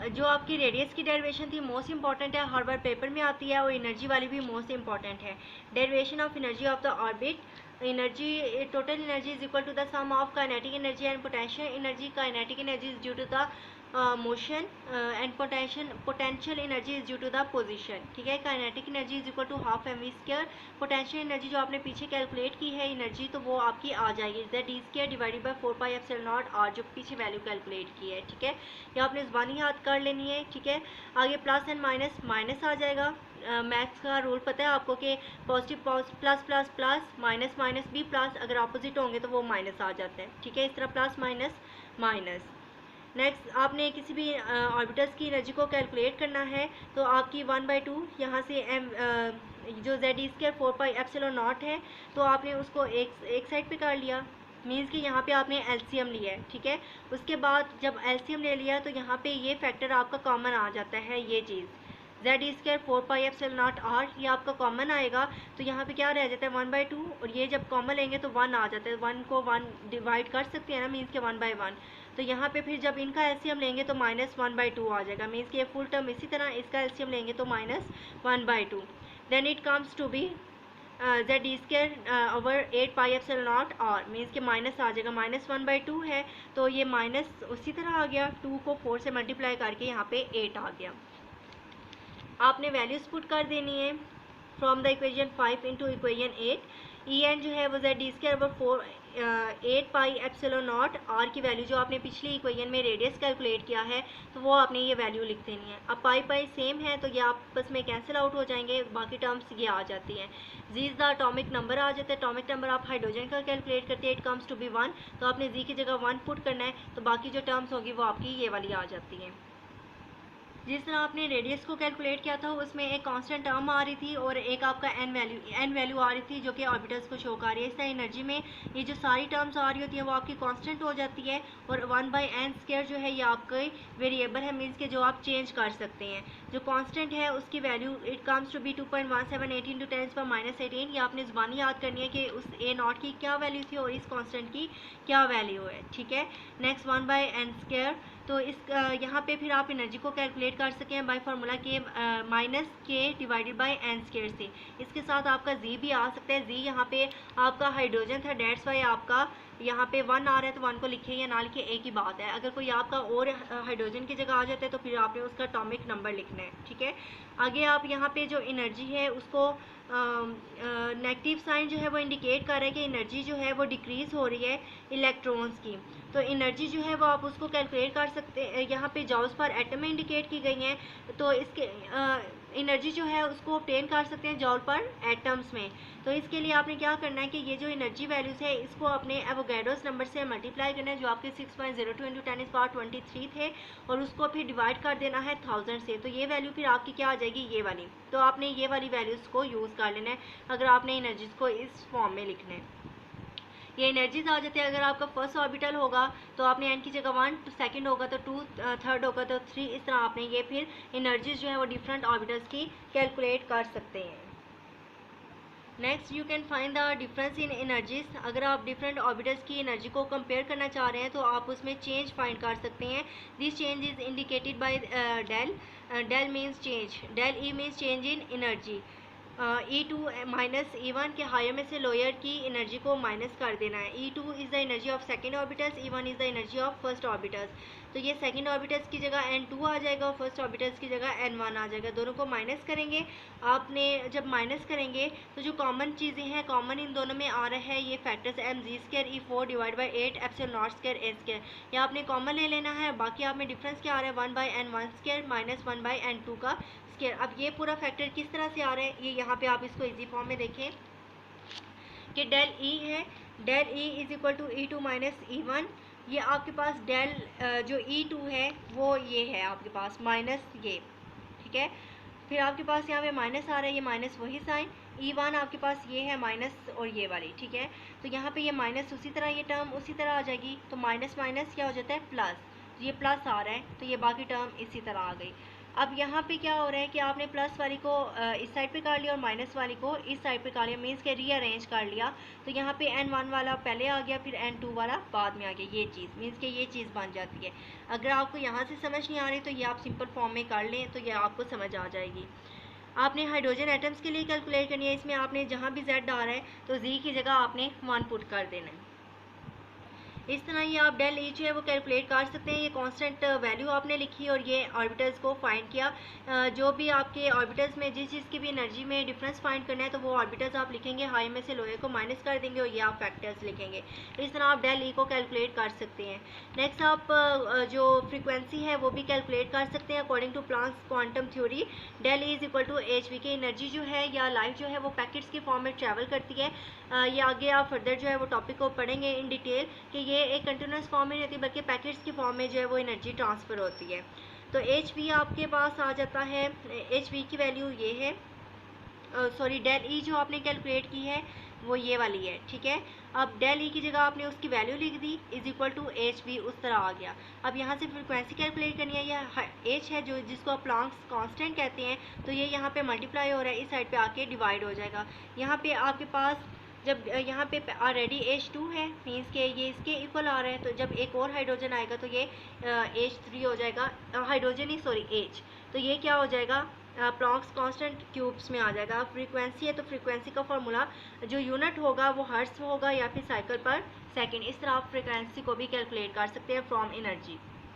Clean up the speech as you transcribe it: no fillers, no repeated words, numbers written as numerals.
जो आपकी रेडियस की डेरिवेशन थी मोस्ट इंपॉर्टेंट है, हर बार पेपर में आती है, और एनर्जी वाली भी मोस्ट इंपॉर्टेंट है। Derivation of energy of the orbit. Energy, total energy is equal to the sum of kinetic energy and potential energy. Kinetic energy is due to the motion and potential energy is due to the position. ठीक है, kinetic energy is equal to half M V square. Potential energy जो आपने पीछे calculate की है energy, तो वो आपकी आ जाएगी Z E square divided by 4 pi epsilon not R, जो पीछे वैल्यू कैलकुलेट की है। ठीक है, ये आपने ज़बानी याद कर लेनी है। ठीक है, आगे प्लस एंड माइनस, माइनस आ जाएगा। मैथ्स का रूल पता है आपको कि positive plus plus plus, minus minus भी प्लस, अगर अपोजिट होंगे तो वो माइनस आ जाता है। ठीक है, इस तरह प्लस माइनस माइनस। नेक्स्ट, आपने किसी भी ऑर्बिटल्स की एनर्जी को कैलकुलेट करना है, तो आपकी 1/2 यहाँ से एम जो Z E square 4 pi epsilon not है, तो आपने उसको एक साइड पे कर लिया, मीन्स कि यहाँ पे आपने एलसीएम लिया है। ठीक है, उसके बाद जब एलसीएम ले लिया तो यहाँ पे ये फैक्टर आपका कॉमन आ जाता है, ये चीज़ Z E square 4 pi epsilon not R, ये आपका कॉमन आएगा। तो यहाँ पे क्या रह जाता है 1/2, और ये जब कॉमन लेंगे तो 1 आ जाता है। 1 को 1 डिवाइड कर सकते हैं ना, मीन्स के 1/1। तो यहाँ पे फिर जब इनका एलसीएम लेंगे तो -1/2 आ जाएगा, मीन्स कि ये फुल टर्म इसी तरह इसका एलसीएम लेंगे तो -1/2। Then it comes to be Z E square over 8 pi epsilon not R, means के माइनस आ जाएगा, -1/2 है तो ये माइनस उसी तरह आ गया, 2 को 4 से मल्टीप्लाई करके यहाँ पे 8 आ गया। आपने वैल्यूज पुट कर देनी है from the equation 5 into equation 8। E N जो है वो Z D square over 8 pi epsilon not R की वैल्यू जो आपने पिछली इक्वेशन में रेडियस कैलकुलेट किया है, तो वो आपने ये वैल्यू लिख देनी है। अब पाई पाई सेम है तो ये आपस में कैंसिल आउट हो जाएंगे, बाकी टर्म्स ये आ जाती हैं। जी इज़ द अटोमिक नंबर आ जाता है। अटोमिक नंबर आप हाइड्रोजन का कैलकुलेट करते हैं, इट कम्स टू बी 1, तो आपने जी की जगह 1 पुट करना है, तो बाकी जो टर्म्स होगी वो आपकी ये वाली आ जाती हैं। जिस तरह आपने रेडियस को कैलकुलेट किया था उसमें एक कांस्टेंट टर्म आ रही थी और एक आपका एन वैल्यू आ रही थी जो कि ऑर्बिटल्स को शो कर रही है। इस तरह एनर्जी में ये जो सारी टर्म्स आ रही होती है वो आपकी कांस्टेंट हो जाती है, और 1/n² जो है ये आपका वेरिएबल है, मीन्स के जो आप चेंज कर सकते हैं। जो कांस्टेंट है उसकी value it comes to be 2.178 × 10⁻18। ये आपने ज़बानी याद करनी है कि उस A0 की क्या वैल्यू थी और इस कांस्टेंट की क्या वैल्यू है। ठीक है, नेक्स्ट 1/n²। तो इस यहाँ पे फिर आप एनर्जी को कैलकुलेट कर सकें बाय फार्मूला के -k डिवाइडेड बाय n² से। इसके साथ आपका जी भी आ सकता है। जी यहाँ पे आपका हाइड्रोजन था, डेट्स वाई आपका यहाँ पे 1 आ रहा है तो 1 को लिखे या ना लिखे एक ही बात है। अगर कोई आपका और हाइड्रोजन की जगह आ जाता है तो फिर आपने उसका एटॉमिक नंबर लिखना है। ठीक है, आगे आप यहाँ पे जो एनर्जी है उसको नेगेटिव साइन जो है वो इंडिकेट कर रहा है कि एनर्जी जो है वो डिक्रीज़ हो रही है इलेक्ट्रॉन्स की। तो एनर्जी जो है वो आप उसको कैलकुलेट कर सकते हैं, यहाँ पे जॉल्स पर एटम में इंडिकेट की गई हैं, तो इसके एनर्जी जो है उसको ऑब्टेन कर सकते हैं जॉल पर एटम्स में। तो इसके लिए आपने क्या करना है कि ये जो एनर्जी वैल्यूज़ है इसको अपने एवोगैड्रोस नंबर से मल्टीप्लाई करना है जो आपके 6.02 × 10⁻23 थे, और उसको फिर डिवाइड कर देना है 1000 से, तो ये वैल्यू फिर आपकी क्या आ जाएगी, ये वाली। तो आपने ये वाली वैल्यूज़ को यूज़ कर लेना है अगर आपने एनर्जीज़ को इस फॉर्म में लिखना है। ये एनर्जीज आ जाते हैं। अगर आपका फर्स्ट ऑर्बिटल होगा तो आपने एन की जगह 1, सेकंड होगा तो 2, थर्ड होगा तो 3, इस तरह आपने ये फिर एनर्जीज जो है वो डिफरेंट ऑर्बिटल्स की कैलकुलेट कर सकते हैं। Next you can find the difference in energies. अगर आप डिफरेंट ऑर्बिटल्स की एनर्जी को कंपेयर करना चाह रहे हैं तो आप उसमें चेंज फाइंड कर सकते हैं। This change is indicated by del. Del means change, del E means change in energy. E2 minus E1 के हायर में से लोअर की एनर्जी को माइनस कर देना है। E2 is the energy of second orbitals, E1 is the energy of first orbitals. तो ये सेकेंड ऑर्बिटल्स की जगह N2 आ जाएगा और फर्स्ट ऑर्बिटल्स की जगह N1 आ जाएगा। दोनों को माइनस करेंगे। आपने जब माइनस करेंगे तो जो कॉमन चीज़ें हैं, कॉमन इन दोनों में आ रहा है ये factors mg² E4 divide by 8 epsilon not square a²। ये आपने कॉमन ले लेना है। बाकी आप में डिफरेंस क्या आ रहा है 1/n1² माइनस 1/n2 का स्क्वायर। अब ये पूरा फैक्टर किस तरह से आ रहा है, ये यहाँ पे आप इसको इजी फॉर्म में देखें कि डेल ई है, del E is equal to E2 minus E1। ये आपके पास डेल जो E2 है वो ये है आपके पास माइनस ये। ठीक है, फिर आपके पास यहाँ पे माइनस आ रहा है, ये माइनस वही साइन। E1 आपके पास ये है माइनस और ये वाली। ठीक है, तो यहाँ पे ये माइनस उसी तरह, ये टर्म उसी तरह आ जाएगी। तो माइनस माइनस क्या हो जाता है प्लस, ये प्लस आ रहा है तो ये बाकी टर्म इसी तरह आ गई। अब यहाँ पे क्या हो रहा है कि आपने प्लस वाली को इस साइड पे कर लिया और माइनस वाली को इस साइड पे कर लिया, मीन्स के रीअरेंज कर लिया। तो यहाँ पे n1 वाला पहले आ गया, फिर n2 वाला बाद में आ गया। ये चीज़ मीन्स के ये चीज़ बन जाती है। अगर आपको यहाँ से समझ नहीं आ रही तो ये आप सिंपल फॉर्म में कर लें, तो ये आपको समझ आ जाएगी। आपने हाइड्रोजन एटम्स के लिए कैलकुलेट करनी है। इसमें आपने जहाँ भी z आ रहा है तो z की जगह आपने 1 पुट कर देना है। इस तरह ये आप डेल ई जो है वो कैलकुलेट कर सकते हैं। ये कांस्टेंट वैल्यू आपने लिखी और ये ऑर्बिटल्स को फाइंड किया। जो भी आपके ऑर्बिटल्स में जिस चीज़ की भी एनर्जी में डिफरेंस फाइंड करना है तो वो ऑर्बिटल्स आप लिखेंगे, हाई में से लोहे को माइनस कर देंगे और ये आप फैक्टर्स लिखेंगे। इस तरह आप डेल ई को कैलकुलेट कर सकते हैं। नेक्स्ट आप जो फ्रीक्वेंसी है वो भी कैलकुलेट कर सकते हैं according to Planck's quantum theory. Del E is equal to H V की एनर्जी जो है या लाइट जो है वो पैकेट्स के फॉर्म में ट्रैवल करती है। ये आगे आप फर्दर जो है वो टॉपिक को पढ़ेंगे इन डिटेल कि ये एक कंटिन्यूस फॉर्म में नहीं होती बल्कि पैकेट्स की फॉर्म में जो है वो एनर्जी ट्रांसफ़र होती है। तो एच वी आपके पास आ जाता है, एच वी की वैल्यू ये है, सॉरी डेल ई जो आपने कैलकुलेट की है वो ये वाली है, ठीक है। अब डेल ई की जगह आपने उसकी वैल्यू लिख दी is equal to H V, उस तरह आ गया। अब यहाँ से फ्रिक्वेंसी कैलकुलेट करनी है, या एच है जो जिसको आप प्लांक्स कांस्टेंट कहते हैं, तो ये यहाँ पे मल्टीप्लाई हो रहा है, इस साइड पे आके डिवाइड हो जाएगा। यहाँ पे आपके पास जब यहाँ पे ऑलरेडी H2 है, मीन्स के ये इसके इक्वल आ रहा है, तो जब एक और हाइड्रोजन आएगा तो ये H3 हो जाएगा, हाइड्रोजन ही सॉरी H, तो ये क्या हो जाएगा प्लॉन्क्स कांस्टेंट क्यूब्स में आ जाएगा। फ्रीक्वेंसी है तो फ्रीक्वेंसी का फॉर्मूला जो यूनिट होगा वो हर्ट्ज होगा या फिर साइकिल पर सेकंड। इस तरह आप फ्रीक्वेंसी को भी कैलकुलेट कर सकते हैं फ्रॉम एनर्जी।